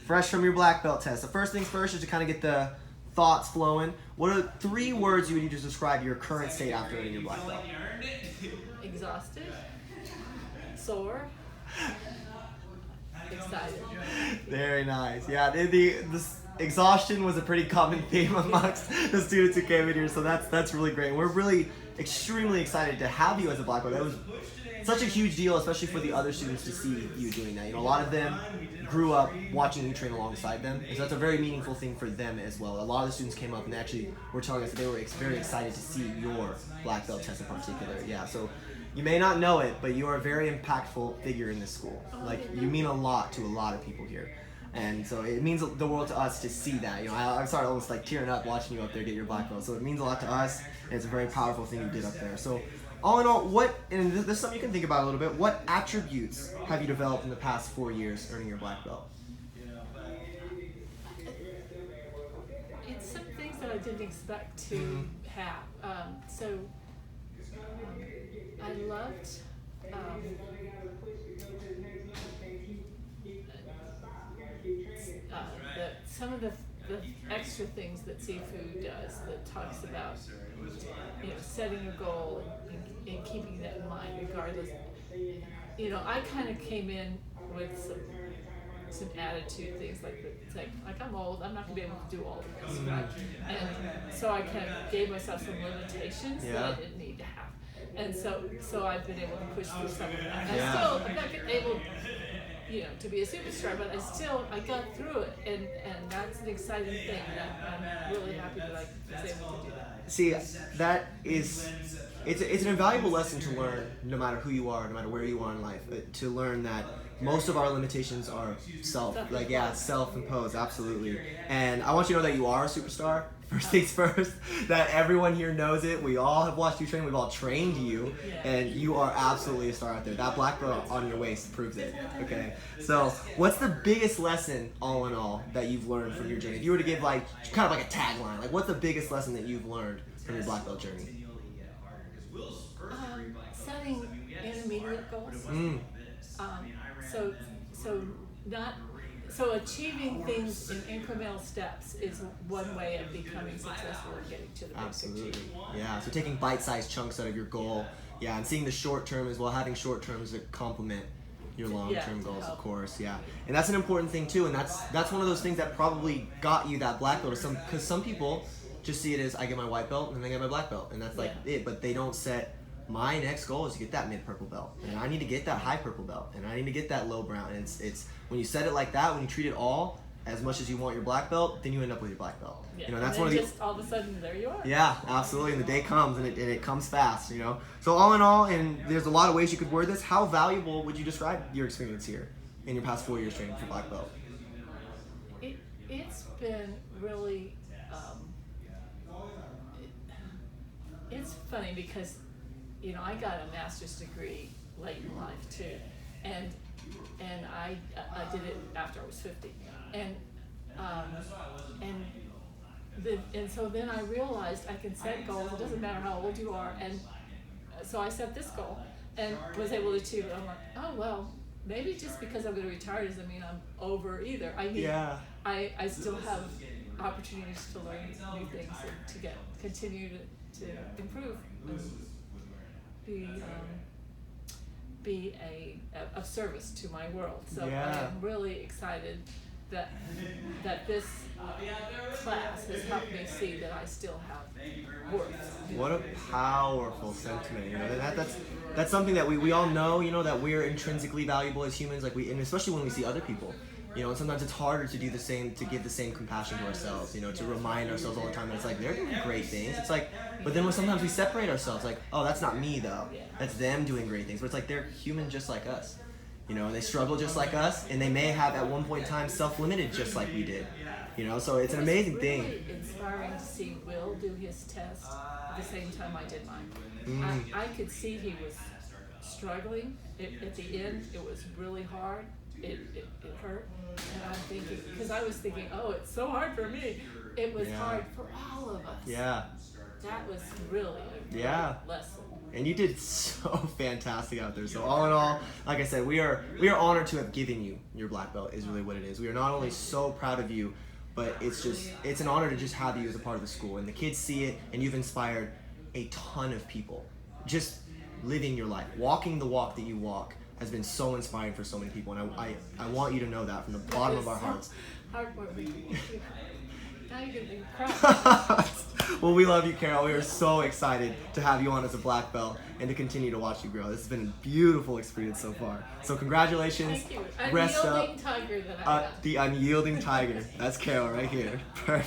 fresh from your black belt test. The first things first is to kind of get the thoughts flowing. What are 3 words you would use to describe your current state after earning your black belt? Exhausted, sore, excited. Very nice. Yeah, the exhaustion was a pretty common theme amongst the students who came in here, so that's really great. We're really extremely excited to have you as a black belt. That was such a huge deal, especially for the other students to see you doing that. You know, a lot of them grew up watching you train alongside them, and so that's a very meaningful thing for them as well. A lot of the students came up and they actually were telling us that they were very excited to see your black belt test in particular. Yeah, so you may not know it, but you are a very impactful figure in this school. Like, you mean a lot to a lot of people here. And so it means the world to us to see that. You know, I'm sorry, almost like tearing up watching you up there get your black belt. So it means a lot to us, and it's a very powerful thing you did up there. So all in all, and this is something you can think about a little bit, what attributes have you developed in the past 4 years earning your black belt? It's some things that I didn't expect to have. I loved some of the extra things that seafood does that talks about, you know, setting a goal and keeping that in mind regardless. You know, I kind of came in with some attitude things like I'm old, I'm not gonna be able to do all of this, right? And so I kind of gave myself some limitations that I didn't need to have, and so I've been able to push through some of that. I'm not able, you know, to be a superstar, but I got through it, and that's an exciting thing, and I'm really happy that I was able to do that. See, that is, it's an invaluable lesson to learn, no matter who you are, no matter where you are in life, to learn that most of our limitations are self-imposed, absolutely. And I want you to know that you are a superstar. First things first, that everyone here knows it. We all have watched you train. We've all trained you, and you are absolutely a star out there. That black belt on your waist proves it. Okay. So, what's the biggest lesson, all in all, that you've learned from your journey? If you were to give kind of like a tagline, like what's the biggest lesson that you've learned from your black belt journey? Setting intermediate goals. So achieving things in incremental steps is one way of becoming successful and getting to the big Absolutely. picture. Yeah, so taking bite-sized chunks out of your goal, and seeing the short term as well, having short terms that complement your long-term goals, of course, and that's an important thing too, and that's one of those things that probably got you that black belt, because some people just see it as I get my white belt and then I get my black belt, and that's it, but they don't set, my next goal is to get that mid-purple belt, and I need to get that high purple belt, and I need to get that low brown, and it's when you set it like that, when you treat it all as much as you want your black belt, then you end up with your black belt. Yeah. You know, that's and one of the, just all of a sudden there you are. Yeah, absolutely, and the day comes, and it comes fast, you know. So all in all, and there's a lot of ways you could word this, how valuable would you describe your experience here in your past 4 years training for black belt? It's been really, it's funny because, you know, I got a master's degree late in life too, and I did it after I was 50, and so then I realized I can set goals. It doesn't matter how old you are, and so I set this goal and was able to achieve it. I'm like, oh well, maybe just because I'm going to retire doesn't mean I'm over either. I still have opportunities to learn new things and to continue to improve. Be of service to my world. So I'm really excited that this class has helped me see that I still have worth. What a powerful sentiment. You know, that's something that we all know. You know, that we're intrinsically valuable as humans. And especially when we see other people. You know, and sometimes it's harder to do the same, to give the same compassion to ourselves, you know, to remind ourselves all the time that it's like, they're doing great things. It's like, but then when sometimes we separate ourselves, like, oh, that's not me though. That's them doing great things. But it's like, they're human just like us, you know, and they struggle just like us, and they may have at one point in time self-limited just like we did, you know, so it's an amazing thing. It's really inspiring to see Will do his test at the same time I did mine. I could see he was struggling. At the end, it was really hard. It hurt, and I'm thinking, because I was thinking, oh, it's so hard for me. It was hard for all of us. Yeah. That was really a great lesson. and you did so fantastic out there. So all in all, like I said, we are honored to have given you your black belt. Is really what it is. We are not only so proud of you, but it's an honor to just have you as a part of the school, and the kids see it, and you've inspired a ton of people. Just living your life, walking the walk that you walk, has been so inspiring for so many people, and I want you to know that from the bottom of our hearts. Heartwarming. Now you're gonna make me cry. Well, we love you, Carol. We are so excited to have you on as a black belt and to continue to watch you grow. This has been a beautiful experience so far. So congratulations. Thank you. Rest up. Unyielding tiger that I am. The unyielding tiger. That's Carol right here. Perfect.